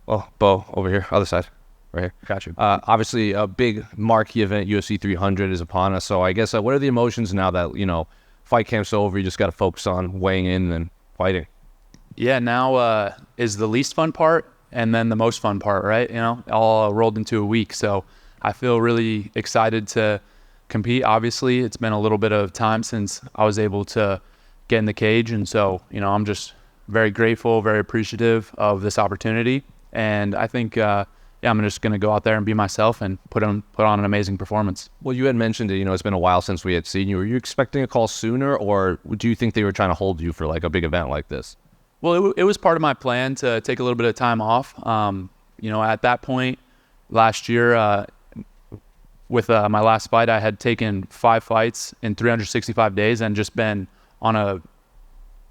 Well, Bo, over here, other side, right here. Got you. Obviously, a big marquee event, UFC 300, is upon us. So I guess what are the emotions now that, fight camp's over, you just got to focus on weighing in and fighting? Yeah, now is the least fun part and then the most fun part, right? All rolled into a week. So I feel really excited to compete. Obviously, it's been a little bit of time since I was able to get in the cage. And so, I'm just very grateful, very appreciative of this opportunity. And I think, I'm just going to go out there and be myself and put on an amazing performance. Well, you had mentioned it, it's been a while since we had seen you. Were you expecting a call sooner, or do you think they were trying to hold you for like a big event like this? Well, it was part of my plan to take a little bit of time off. At that point last year, with my last fight, I had taken 5 fights in 365 days and just been on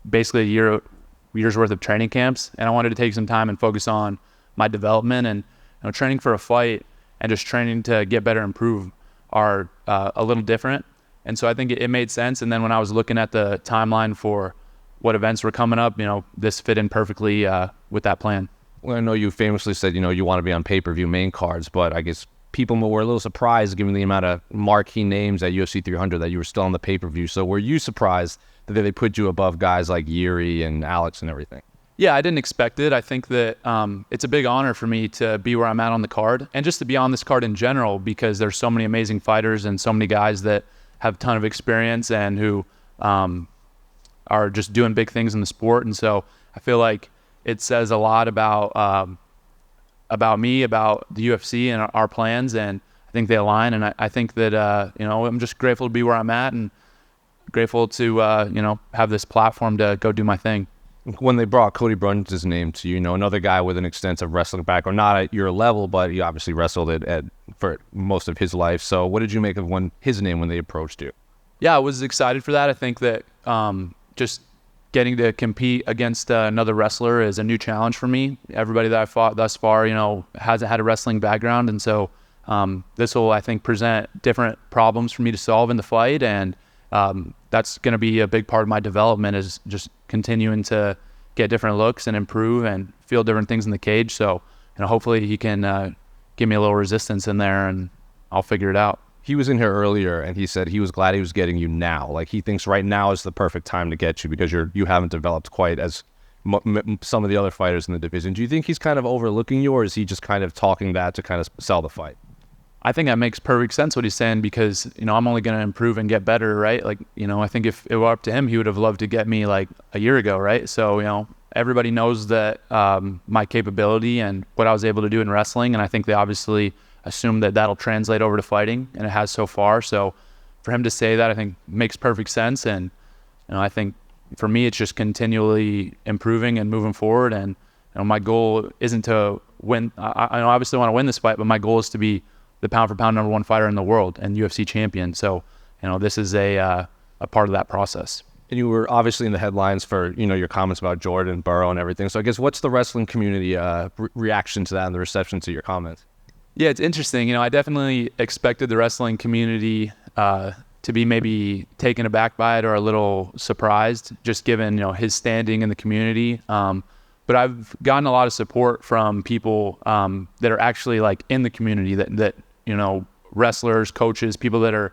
basically a year's worth of training camps. And I wanted to take some time and focus on my development, and training for a fight and just training to get better and improve are a little different. And so I think it made sense. And then when I was looking at the timeline for what events were coming up, this fit in perfectly with that plan. Well, I know you famously said, you want to be on pay-per-view main cards, but I guess people were a little surprised given the amount of marquee names at UFC 300 that you were still on the pay-per-view. So were you surprised that they put you above guys like Yuri and Alex and everything? Yeah, I didn't expect it. I think that it's a big honor for me to be where I'm at on the card, and just to be on this card in general, because there's so many amazing fighters and so many guys that have a ton of experience and who are just doing big things in the sport. And so I feel like it says a lot about me, about the UFC and our plans, and I think they align. And I think that I'm just grateful to be where I'm at, and grateful to have this platform to go do my thing. When they brought Cody Brundage's name to you, another guy with an extensive wrestling background, not at your level, but he obviously wrestled for most of his life. So what did you make of his name when they approached you? Yeah, I was excited for that. I think that just getting to compete against another wrestler is a new challenge for me. Everybody that I fought thus far, hasn't had a wrestling background. And so this will, I think, present different problems for me to solve in the fight. And that's going to be a big part of my development, is just continuing to get different looks and improve and feel different things in the cage. So, hopefully he can give me a little resistance in there, and I'll figure it out. He was in here earlier, and he said he was glad he was getting you now. Like, he thinks right now is the perfect time to get you because you haven't developed quite as some of the other fighters in the division. Do you think he's kind of overlooking you, or is he just kind of talking that to kind of sell the fight? I think that makes perfect sense what he's saying, because, I'm only going to improve and get better, right? Like, I think if it were up to him, he would have loved to get me like a year ago, right? So, everybody knows that my capability and what I was able to do in wrestling, and I think they obviously assume that that'll translate over to fighting, and it has so far. So for him to say that, I think makes perfect sense. And, I think for me, it's just continually improving and moving forward. And, my goal isn't to win. I obviously want to win this fight, but my goal is to be the pound for pound #1 fighter in the world and UFC champion. So, this is a part of that process. And you were obviously in the headlines for, your comments about Jordan, Burrow, and everything. So I guess what's the wrestling community reaction to that and the reception to your comments? Yeah, it's interesting. I definitely expected the wrestling community to be maybe taken aback by it or a little surprised, just given, his standing in the community. But I've gotten a lot of support from people that are actually like in the community, that wrestlers, coaches, people that are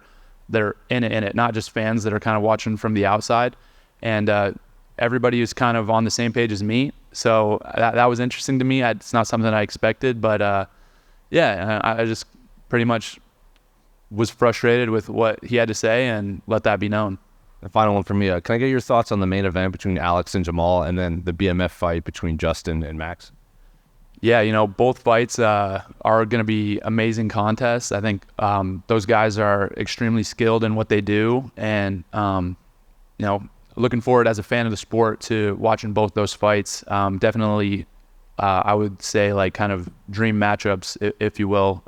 in it, not just fans that are kind of watching from the outside. And everybody is kind of on the same page as me. So that was interesting to me. It's not something I expected, but I just pretty much was frustrated with what he had to say and let that be known. The final one for me, can I get your thoughts on the main event between Alex and Jamal, and then the BMF fight between Justin and Max? Yeah, both fights are going to be amazing contests. I think those guys are extremely skilled in what they do, and looking forward as a fan of the sport to watching both those fights. Definitely, I would say like kind of dream matchups, if you will,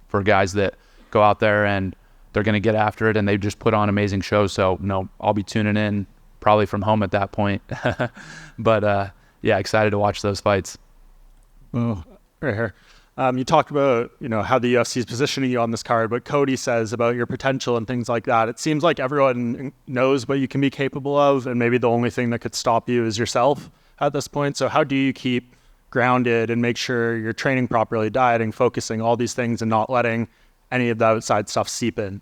for guys that go out there and they're going to get after it, and they just put on amazing shows. So, I'll be tuning in probably from home at that point. But excited to watch those fights. Well, right here. You talked about, how the UFC is positioning you on this card, but Cody says about your potential and things like that. It seems like everyone knows what you can be capable of, and maybe the only thing that could stop you is yourself at this point. So how do you keep grounded and make sure you're training properly, dieting, focusing, all these things, and not letting any of the outside stuff seep in?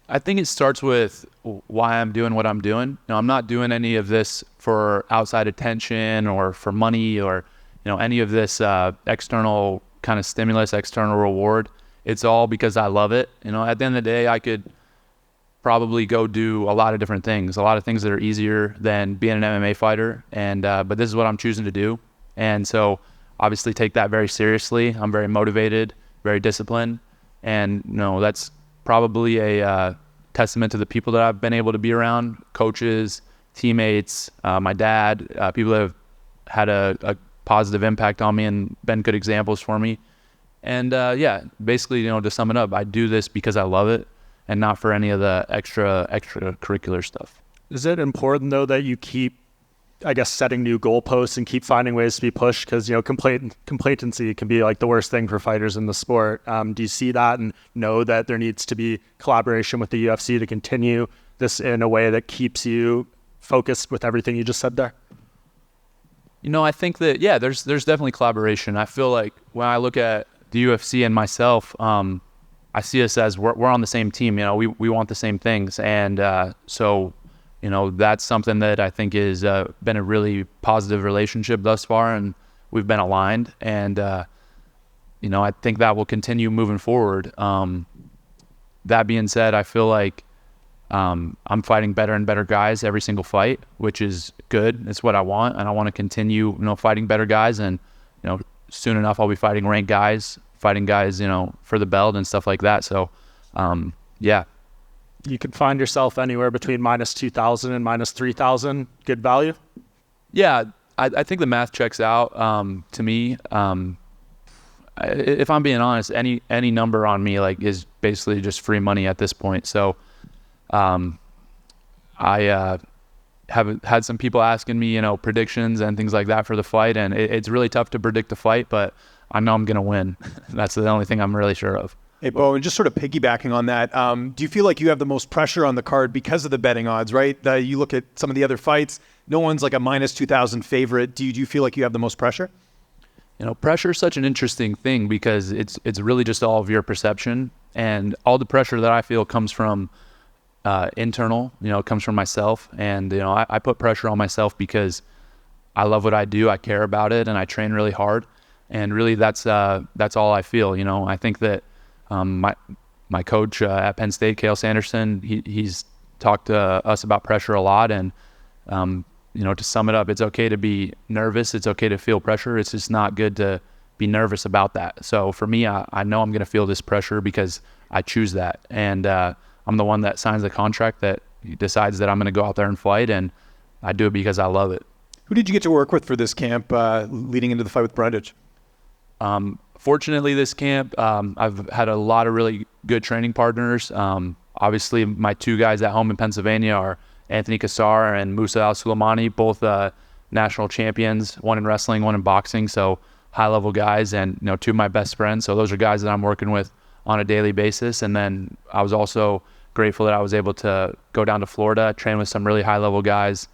I think it starts with why I'm doing what I'm doing. I'm not doing any of this for outside attention or for money or, any of this external kind of stimulus, external reward. It's all because I love it. At the end of the day, I could probably go do a lot of different things, a lot of things that are easier than being an MMA fighter. And but this is what I'm choosing to do. And so obviously take that very seriously. I'm very motivated, very disciplined. And that's probably a testament to the people that I've been able to be around, coaches, teammates, my dad, people that have had a positive impact on me and been good examples for me. And basically, to sum it up, I do this because I love it and not for any of the extracurricular stuff. Is it important, though, that you keep, I guess, setting new goalposts and keep finding ways to be pushed? Because, complacency can be like the worst thing for fighters in the sport. Do you see that and know that there needs to be collaboration with the UFC to continue this in a way that keeps you focused with everything you just said there? I think that, there's definitely collaboration. I feel like when I look at the UFC and myself, I see us as we're on the same team. We want the same things. And so that's something that I think is been a really positive relationship thus far, and we've been aligned. And I think that will continue moving forward. That being said, I feel like I'm fighting better and better guys every single fight, which is good. It's what I want, and I want to continue fighting better guys. And soon enough I'll be fighting ranked guys, for the belt and stuff like that. So you can find yourself anywhere between minus 2,000 and minus 3,000. Good value? Yeah, I think the math checks out to me. If I'm being honest, any number on me is basically just free money at this point. So I have had some people asking me, predictions and things like that for the fight, and it's really tough to predict the fight, but I know I'm going to win. That's the only thing I'm really sure of. Hey, Bo, and just sort of piggybacking on that, do you feel like you have the most pressure on the card because of the betting odds, right? You look at some of the other fights, no one's like a minus 2,000 favorite. Do you feel like you have the most pressure? Pressure is such an interesting thing because it's really just all of your perception, and all the pressure that I feel comes from internal, it comes from myself. And, I put pressure on myself because I love what I do. I care about it, and I train really hard. And really that's all I feel. I think that my coach at Penn State, Cale Sanderson, he's talked to us about pressure a lot. And, to sum it up, it's okay to be nervous. It's okay to feel pressure. It's just not good to be nervous about that. So for me, I know I'm going to feel this pressure because I choose that. And I'm the one that signs the contract that decides that I'm going to go out there and fight. And I do it because I love it. Who did you get to work with for this camp leading into the fight with Brundage? Fortunately, this camp, I've had a lot of really good training partners. Obviously, my two guys at home in Pennsylvania are Anthony Cassar and Musa Al-Suleimani, both national champions, one in wrestling, one in boxing. So high-level guys, and two of my best friends. So those are guys that I'm working with on a daily basis. And then I was also grateful that I was able to go down to Florida, train with some really high-level guys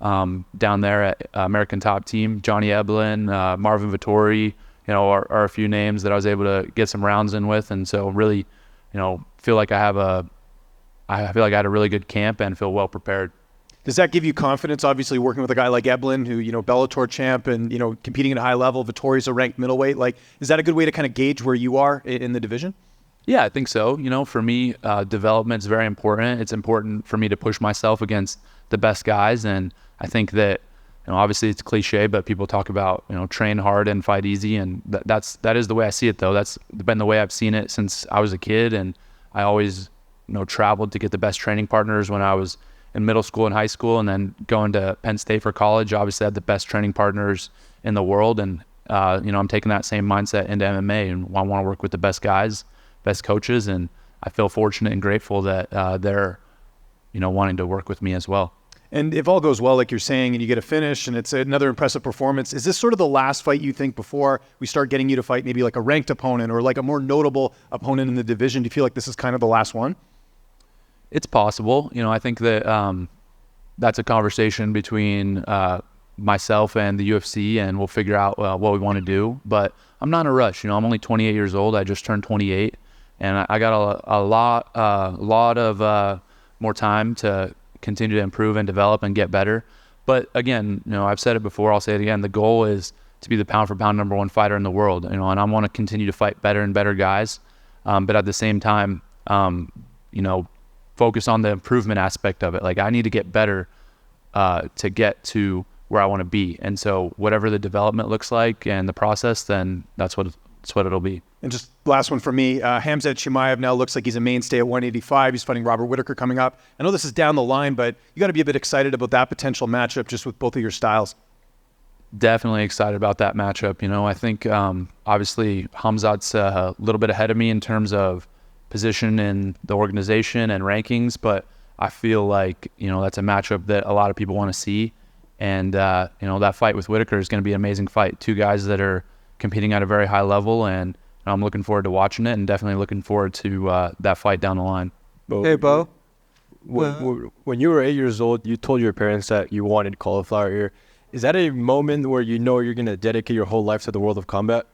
down there at American Top Team. Johnny Eblin, Marvin Vittori, are a few names that I was able to get some rounds in with. And so really, feel like I had a really good camp and feel well prepared. Does that give you confidence, obviously, working with a guy like Eblin, who, Bellator champ and, competing at a high level? Vittori's a ranked middleweight. Is that a good way to kind of gauge where you are in the division? Yeah, I think so. For me, development is very important. It's important for me to push myself against the best guys. And I think that, obviously it's cliche, but people talk about, train hard and fight easy. And that is the way I see it, though. That's been the way I've seen it since I was a kid. And I always, traveled to get the best training partners when I was in middle school and high school, and then going to Penn State for college. Obviously I had the best training partners in the world. And, I'm taking that same mindset into MMA, and I want to work with the best guys, best coaches. And I feel fortunate and grateful that they're, wanting to work with me as well. And if all goes well, like you're saying, and you get a finish and it's another impressive performance, is this sort of the last fight you think before we start getting you to fight maybe like a ranked opponent or like a more notable opponent in the division? Do you feel like this is kind of the last one? It's possible. I think that that's a conversation between myself and the UFC, and we'll figure out what we want to do. But I'm not in a rush. I'm only 28 years old. I just turned 28, and I got a lot of more time to continue to improve and develop and get better. But again, I've said it before, I'll say it again. The goal is to be the pound for pound #1 fighter in the world, and I want to continue to fight better and better guys. But at the same time, focus on the improvement aspect of it. Like, I need to get better to get to where I want to be. And so whatever the development looks like and the process, then that's what it'll be. And just last one for me, Khamzat Chimaev now looks like he's a mainstay at 185. He's fighting Robert Whittaker coming up. I know this is down the line, but you got to be a bit excited about that potential matchup just with both of your styles. Definitely excited about that matchup. I think obviously Khamzat's a little bit ahead of me in terms of position in the organization and rankings, but I feel like, that's a matchup that a lot of people want to see. And, that fight with Whittaker is going to be an amazing fight. Two guys that are competing at a very high level, and I'm looking forward to watching it and definitely looking forward to that fight down the line. Hey, Bo. When you were 8 years old, you told your parents that you wanted cauliflower ear. Is that a moment where you're going to dedicate your whole life to the world of combat?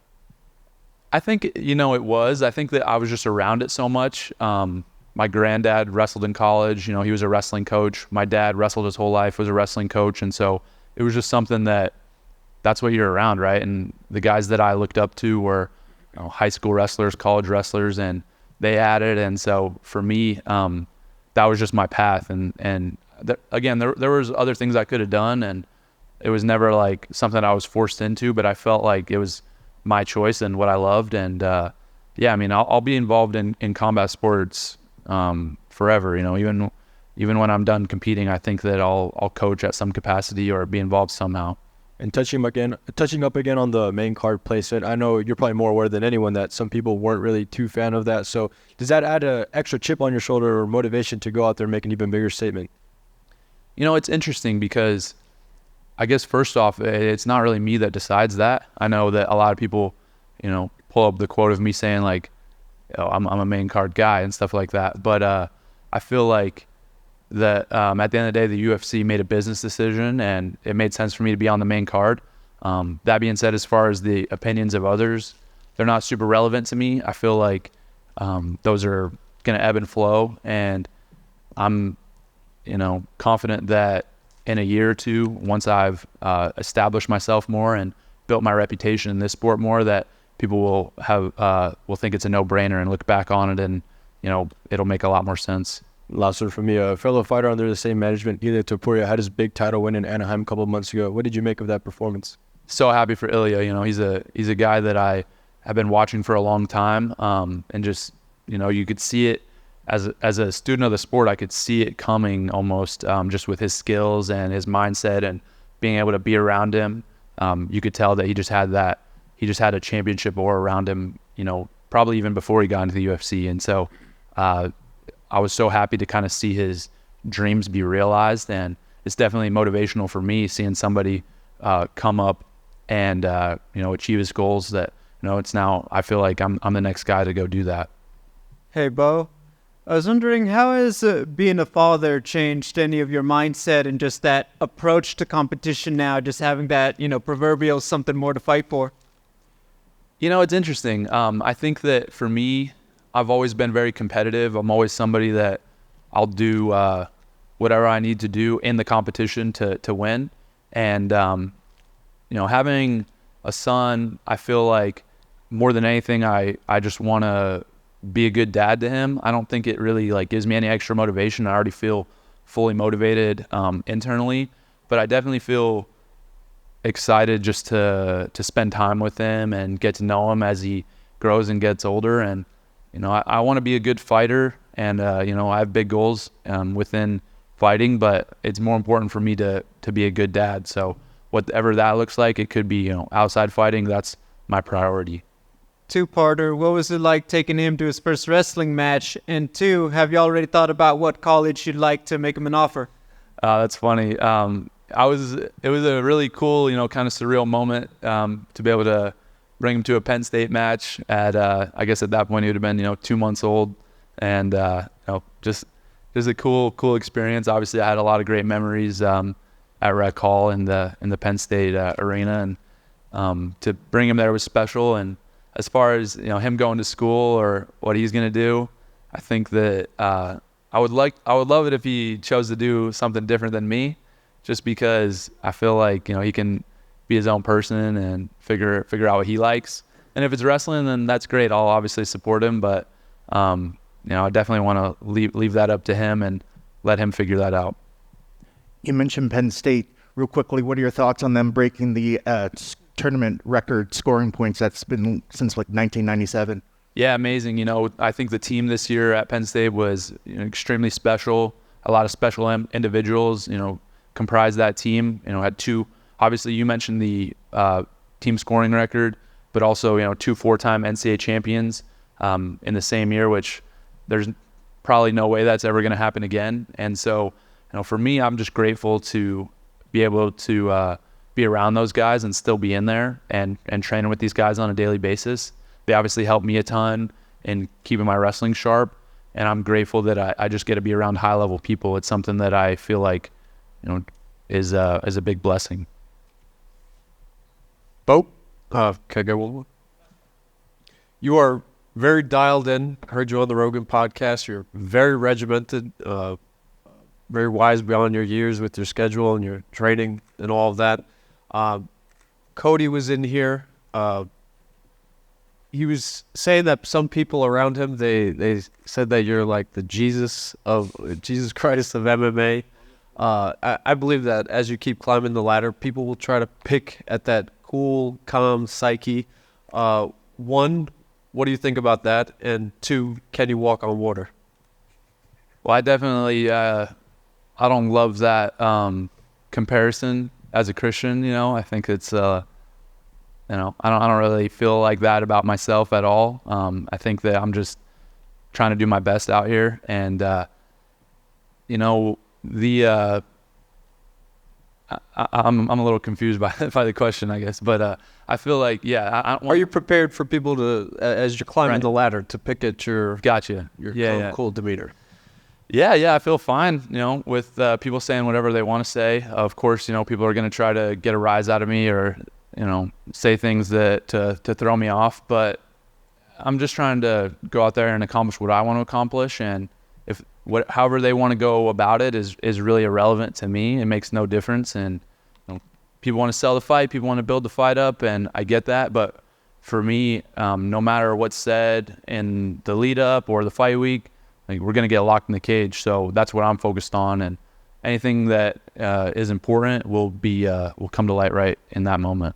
I think, it was. I think that I was just around it so much. My granddad wrestled in college. He was a wrestling coach. My dad wrestled his whole life, was a wrestling coach. And so it was just something that's what you're around, right? And the guys that I looked up to were high school wrestlers, college wrestlers, and they had it. And so for me, that was just my path. And again, there was other things I could have done, and it was never like something I was forced into, but I felt like it was my choice and what I loved. And I'll be involved in combat sports forever. Even when I'm done competing, I think that I'll coach at some capacity or be involved somehow. And touching up again on the main card placement, I know you're probably more aware than anyone that some people weren't really too fan of that. So does that add an extra chip on your shoulder or motivation to go out there and make an even bigger statement? It's interesting because I guess first off, it's not really me that decides that. I know that a lot of people, pull up the quote of me saying like, I'm a main card guy and stuff like that. But I feel like that at the end of the day, the UFC made a business decision, and it made sense for me to be on the main card. That being said, as far as the opinions of others, they're not super relevant to me. I feel like those are going to ebb and flow, and I'm, confident that in a year or two, once I've established myself more and built my reputation in this sport more, that people will think it's a no-brainer and look back on it, and it'll make a lot more sense. Last one for me, a fellow fighter under the same management, Ilya Topuria, had his big title win in Anaheim a couple of months ago. What did you make of that performance? So happy for Ilya. He's a guy that I have been watching for a long time, and just you could see it as a student of the sport. I could see it coming almost, just with his skills and his mindset and being able to be around him. You could tell that he just had a championship aura around him. Probably even before he got into the UFC, and so. I was so happy to kind of see his dreams be realized, and it's definitely motivational for me seeing somebody come up and achieve his goals. That it's now I feel like I'm the next guy to go do that. Hey, Bo. I was wondering, how has being a father changed any of your mindset and just that approach to competition now, just having that proverbial something more to fight for? It's interesting. I think that for me, I've always been very competitive. I'm always somebody that I'll do whatever I need to do in the competition to win. And, having a son, I feel like more than anything, I just want to be a good dad to him. I don't think it really gives me any extra motivation. I already feel fully motivated internally, but I definitely feel excited just to spend time with him and get to know him as he grows and gets older. And I want to be a good fighter, and I have big goals within fighting, but it's more important for me to be a good dad. So whatever that looks like, it could be outside fighting. That's my priority. Two-parter. What was it like taking him to his first wrestling match? And two, have you already thought about what college you'd like to make him an offer? That's funny. It was a really cool, kind of surreal moment to be able to bring him to a Penn State match at, I guess at that point he would have been, 2 months old, and just a cool experience. Obviously I had a lot of great memories, at Rec Hall in the Penn State arena, and to bring him there was special. And as far as him going to school or what he's gonna do, I think that I would love it if he chose to do something different than me, just because I feel like he can be his own person and figure out what he likes. And if it's wrestling, then that's great. I'll obviously support him, but I definitely want to leave that up to him and let him figure that out. You mentioned Penn State. Real quickly, what are your thoughts on them breaking the tournament record scoring points that's been since like 1997? Yeah, amazing. I think the team this year at Penn State was extremely special. A lot of special individuals, comprised that team. Had two. Obviously, you mentioned the team scoring record, but also two 4-time NCAA champions in the same year, which there's probably no way that's ever going to happen again. And so, for me, I'm just grateful to be able to be around those guys and still be in there and training with these guys on a daily basis. They obviously helped me a ton in keeping my wrestling sharp, and I'm grateful that I just get to be around high-level people. It's something that I feel like, is a big blessing. Bo, can I go one more? You are very dialed in. Heard you on the Rogan podcast. You're very regimented, very wise beyond your years with your schedule and your training and all of that. Cody was in here. He was saying that some people around him, they said that you're like the Jesus Christ of MMA. I believe that as you keep climbing the ladder, people will try to pick at that cool, calm psyche. One, what do you think about that? And two, can you walk on water? Well, I definitely I don't love that comparison as a Christian. I think it's I don't really feel like that about myself at all. I think that I'm just trying to do my best out here, and I'm a little confused by the question, I guess, but I feel like Are you prepared for people to, as you're climbing the ladder, to pick at your cool demeanor? Yeah, I feel fine, with people saying whatever they want to say. Of course, people are going to try to get a rise out of me or say things that to throw me off, but I'm just trying to go out there and accomplish what I want to accomplish, and however they want to go about it is really irrelevant to me. It makes no difference, and people want to sell the fight, people want to build the fight up, and I get that, but for me, no matter what's said in the lead up or the fight week, we're going to get locked in the cage, so that's what I'm focused on, and anything that is important will come to light right in that moment.